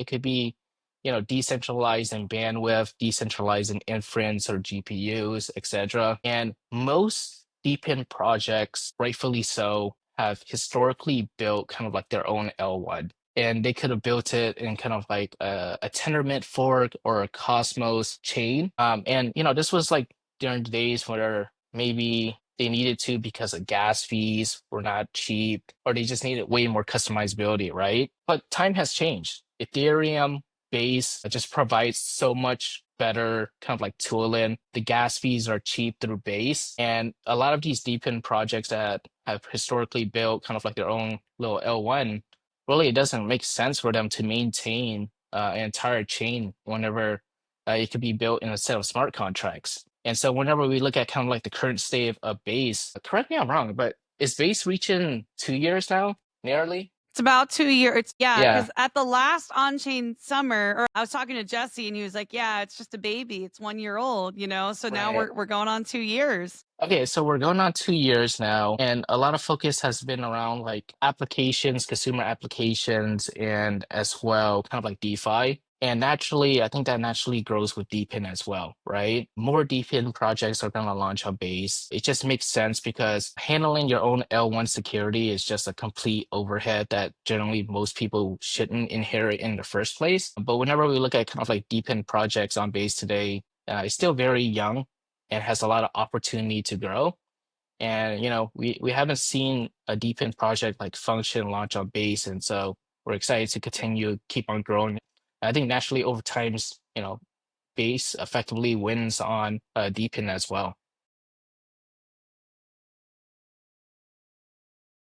It could be, decentralized in bandwidth, decentralized in inference or GPUs, etc. And most DePIN projects, rightfully so, have historically built kind of like their own L1. And they could have built it in kind of like a Tendermint fork or a Cosmos chain. And this was like during the days where maybe they needed to because of gas fees were not cheap, or they just needed way more customizability, right? But time has changed. Ethereum base just provides so much better kind of like tooling. The gas fees are cheap through base. And a lot of these DePIN projects that have historically built kind of like their own little L1, really it doesn't make sense for them to maintain an entire chain whenever it could be built in a set of smart contracts. And so whenever we look at kind of like the current state of base, correct me if I'm wrong, but is base reaching 2 years now, nearly? It's about 2 years. Yeah, Yeah. because at the last on-chain summer, or I was talking to Jesse, and he was like, "Yeah, it's just a baby. It's 1 year old, you know." So now Right. we're going on 2 years. Okay, so we're going on 2 years now, and a lot of focus has been around like applications, consumer applications, and as well, kind of like DeFi. And naturally, I think that naturally grows with DePIN as well, right? More DePIN projects are going to launch on Base. It just makes sense because handling your own L1 security is just a complete overhead that generally most people shouldn't inherit in the first place. But whenever we look at kind of like DePIN projects on Base today, it's still very young and has a lot of opportunity to grow. And we haven't seen a DePIN project like Function launch on Base, and so we're excited to continue keep on growing. I think naturally over time, Base effectively wins on DePIN as well.